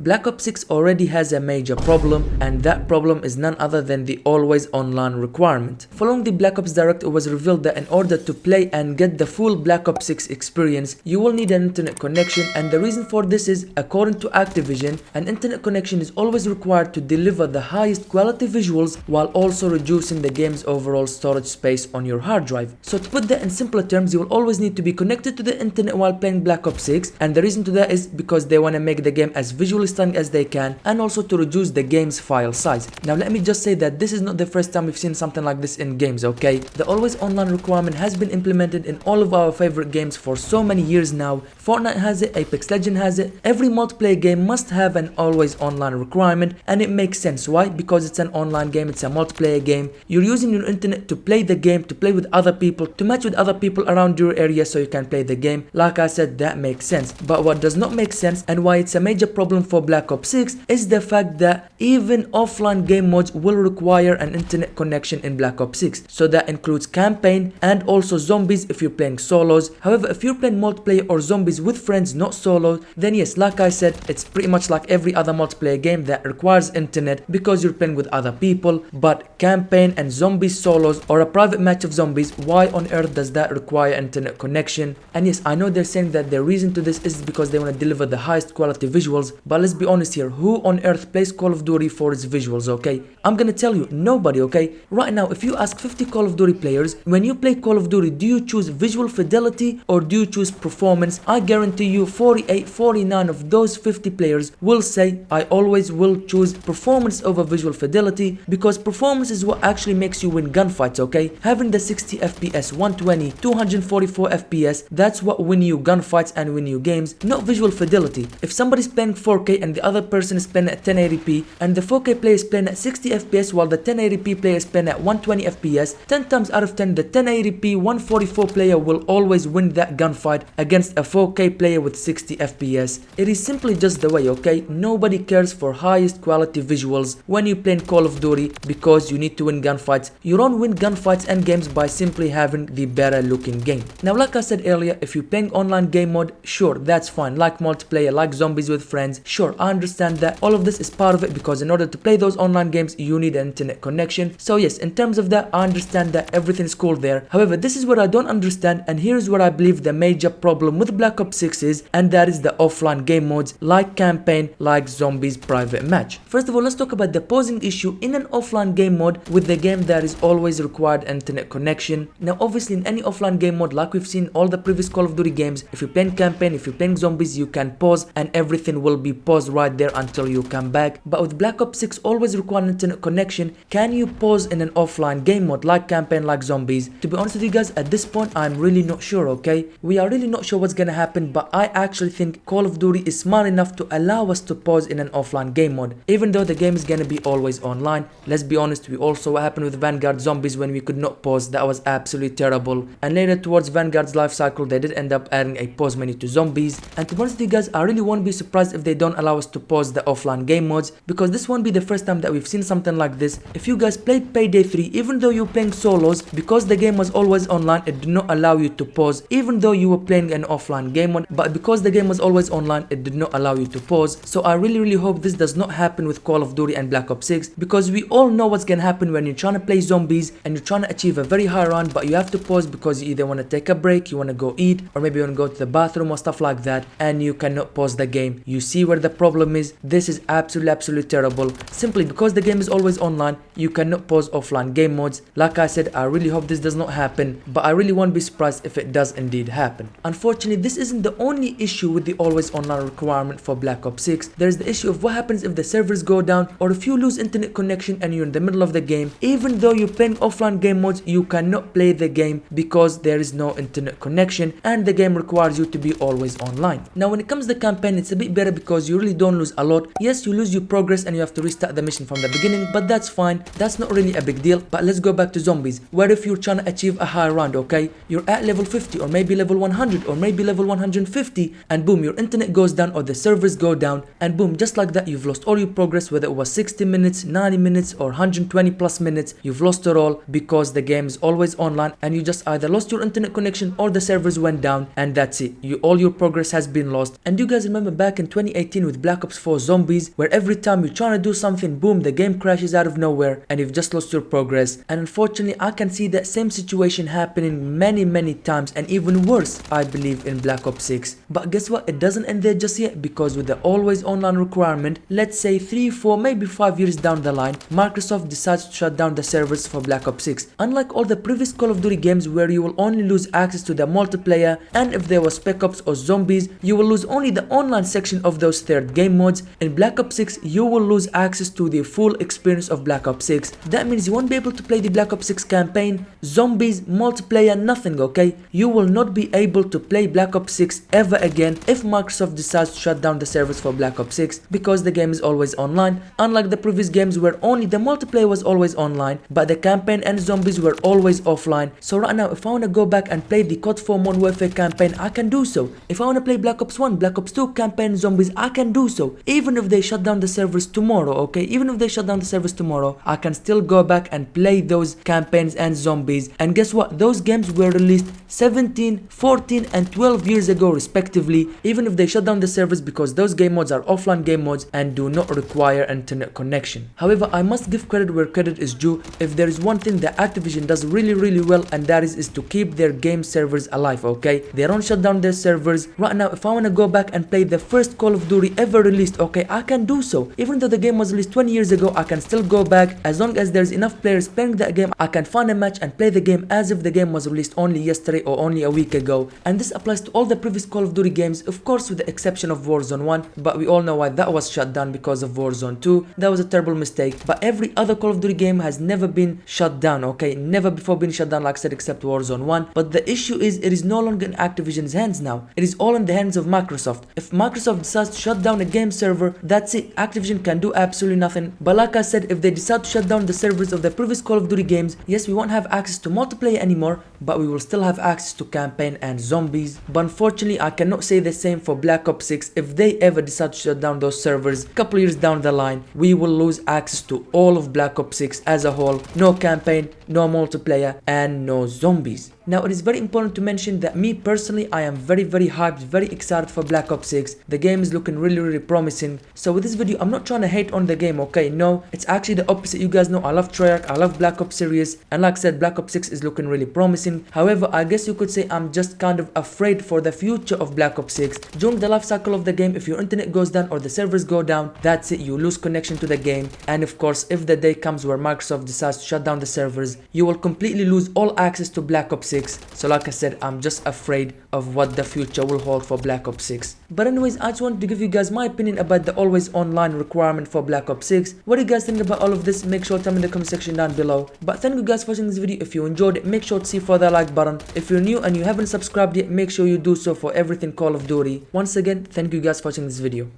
Black Ops 6 already has a major problem, and that problem is none other than the always online requirement. Following the Black Ops Direct, it was revealed that in order to play and get the full Black Ops 6 experience, you will need an internet connection, and the reason for this is, according to Activision, an internet connection is always required to deliver the highest quality visuals while also reducing the game's overall storage space on your hard drive. So to put that in simpler terms, you will always need to be connected to the internet while playing Black Ops 6, and the reason to that is because they want to make the game as visually stunning as they can and also to reduce the game's file size. Now let me just say that this is not the first time we've seen something like this in games, okay? The always online requirement has been implemented in all of our favorite games for so many years now. Fortnite has it, Apex Legends has it. Every multiplayer game must have an always online requirement, and it makes sense. Why? Because it's an online game, it's a multiplayer game. You're using your internet to play the game, to play with other people, to match with other people around your area so you can play the game. Like I said, that makes sense. But what does not make sense, and why it's a major problem for Black Ops 6, is the fact that even offline game modes will require an internet connection in Black Ops 6. So that includes campaign and also zombies if you're playing solos. However, if you're playing multiplayer or zombies with friends, not solo, then yes, like I said, it's pretty much like every other multiplayer game that requires internet because you're playing with other people. But campaign and zombies solos or a private match of zombies, why on earth does that require internet connection? And yes, I know they're saying that the reason to this is because they want to deliver the highest quality visuals, but let's be honest here, who on earth plays Call of Duty for its visuals, okay? I'm gonna tell you, nobody, okay? Right now, if you ask 50 Call of Duty players, when you play Call of Duty, do you choose visual fidelity or do you choose performance? I guarantee you 48, 49 of those 50 players will say, I always will choose performance over visual fidelity, because performance is what actually makes you win gunfights, okay? Having the 60 FPS, 120, 244 FPS, that's what win you gunfights and win you games, not visual fidelity. If somebody's playing 4K and the other person is playing at 1080p and the 4K player is playing at 60 FPS while the 1080p player is playing at 120 FPS, 10 times out of 10 the 1080p 144 player will always win that gunfight against a 4K player with 60 FPS. It is simply just the way, okay? Nobody cares for highest quality visuals when you play Call of Duty because you need to win gunfights. You don't win gunfights and games by simply having the better looking game. Now, like I said earlier, if you're playing online game mode, sure, that's fine, like multiplayer, like zombies with friends, sure, I understand that. All of this is part of it because in order to play those online games, you need an internet connection. So yes, in terms of that, I understand that everything's cool there. However, this is what I don't understand, and here's what I believe the major problem with Black Ops 6 is, and that is the offline game modes like campaign, like zombies private match. First of all, let's talk about the posing issue in an offline game mode with the game that is always required internet connection. Now obviously in any offline game mode, like we've seen in all the previous Call of Duty games, if you're playing campaign, if you're playing zombies, you can pause and everything will be paused right there until you come back. But with Black Ops 6 always requiring internet connection, can you pause in an offline game mode like campaign, like zombies? To be honest with you guys, at this point I'm really not sure, okay? We are really not sure what's gonna happen, but I actually think Call of Duty is smart enough to allow us to pause in an offline game mode, even though the game is gonna be always online. Let's be honest, we all saw what happened with Vanguard Zombies when we could not pause. That was absolutely terrible. And later towards Vanguard's life cycle, they did end up adding a pause menu to zombies. And to be honest with you guys, I really won't be surprised if they don't allow us to pause the offline game modes, because this won't be the first time that we've seen something like this. If you guys played Payday 3, even though you're playing solos, because the game was always online, it did not allow you to pause, even though you were playing an offline game mode. But because the game was always online, it did not allow you to pause. So I really hope this does not happen with Call of Duty and Black Ops 6, because we all know what's gonna happen when you're trying to play zombies and you're trying to achieve a very high round, but you have to pause because you either want to take a break, you want to go eat, or maybe you want to go to the bathroom or stuff like that, and you cannot pause the game. You see where the problem is? This is absolutely terrible. Simply because the game is always online, you cannot pause offline game modes. Like I said, I really hope this does not happen, but I really won't be surprised if it does indeed happen. Unfortunately, this isn't the only issue with the always online requirement for Black Ops 6. There's the issue of what happens if the servers go down, or if you lose internet connection and you're in the middle of the game. Even though you're playing offline game modes, you cannot play the game because there is no internet connection and the game requires you to be always online. Now when it comes to the campaign, it's a bit better because you really don't lose a lot. Yes, you lose your progress and you have to restart the mission from the beginning, but that's fine. That's not really a big deal. But let's go back to zombies, where if you're trying to achieve a high round, okay, you're at level 50 or maybe level 100 or maybe level 150, and boom, your internet goes down or the servers go down, and boom, just like that, you've lost all your progress. Whether it was 60 minutes, 90 minutes or 120 plus minutes, you've lost it all because the game is always online and you just either lost your internet connection or the servers went down, and that's it. All your progress has been lost. And you guys remember back in 2018 campaign with Black Ops 4 Zombies, where every time you're trying to do something, boom, the game crashes out of nowhere and you've just lost your progress. And unfortunately, I can see that same situation happening many times, and even worse, I believe, in Black Ops 6. But guess what? It doesn't end there just yet, because with the always online requirement, let's say 3, 4, maybe 5 years down the line, Microsoft decides to shut down the servers for Black Ops 6. Unlike all the previous Call of Duty games where you will only lose access to the multiplayer, and if there was Spec Ops or Zombies, you will lose only the online section of those third game modes, in Black Ops 6 you will lose access to the full experience of Black Ops 6. That means you won't be able to play the Black Ops 6 campaign, Zombies, multiplayer, nothing, okay? You will not be able to play Black Ops 6 ever again if Microsoft decides to shut down the servers for Black Ops 6, because the game is always online, unlike the previous games where only the multiplayer was always online, but the campaign and Zombies were always offline. So right now, if I want to go back and play the COD 4 Modern Warfare campaign, I can do so. If I want to play Black Ops 1, Black Ops 2 campaign, Zombies, I can do so. Even if they shut down the servers tomorrow, okay? Even if they shut down the servers tomorrow, I can still go back and play those campaigns and Zombies. And guess what? Those games were released 17, 14 and 12 years ago respectively, even if they shut down the servers, because those game modes are offline game modes and do not require internet connection. However, I must give credit where credit is due. If there is one thing that Activision does really well, and that is to keep their game servers alive, okay? They don't shut down their servers. Right now, if I want to go back and play the first Call of Duty ever released, okay, I can do so. Even though the game was released 20 years ago, I can still go back. As long as there's enough players playing that game, I can find a match and play the game as if the game was released only yesterday or only a week ago. And this applies to all the previous Call of Duty games, of course with the exception of Warzone 1, but we all know why that was shut down, because of Warzone 2. That was a terrible mistake. But every other Call of Duty game has never been shut down, okay? Never before been shut down, like I said, except Warzone 1. But the issue is, it is no longer in Activision's hands now. It is all in the hands of Microsoft. If Microsoft decides to shut down a game server, that's it. Activision can do absolutely nothing. But like I said, if they decide to shut down the servers of the previous Call of Duty games, yes, we won't have access to multiplayer anymore, but we will still have access to campaign and Zombies. But unfortunately, I cannot say the same for Black Ops 6. If they ever decide to shut down those servers a couple years down the line, we will lose access to all of Black Ops 6 as a whole. No campaign, no multiplayer, and no Zombies. Now, it is very important to mention that me personally, I am very hyped, very excited for Black Ops 6. The game is looking really promising. So with this video, I'm not trying to hate on the game, okay? No, it's actually the opposite. You guys know I love Treyarch, I love Black Ops series, and like I said, Black Ops 6 is looking really promising. However, I guess you could say I'm just kind of afraid for the future of Black Ops 6. During the life cycle of the game, if your internet goes down or the servers go down, that's it, you lose connection to the game. And of course, if the day comes where Microsoft decides to shut down the servers, you will completely lose all access to Black Ops 6. So like I said, I'm just afraid of what the future will hold for Black Ops 6. But anyways, I just wanted to give you guys my opinion about the always online requirement for Black Ops 6. What do you guys think about all of this? Make sure to tell me in the comment section down below. But thank you guys for watching this video. If you enjoyed it, make sure to see for the like button. If you're new and you haven't subscribed yet, make sure you do so for everything Call of Duty. Once again, thank you guys for watching this video.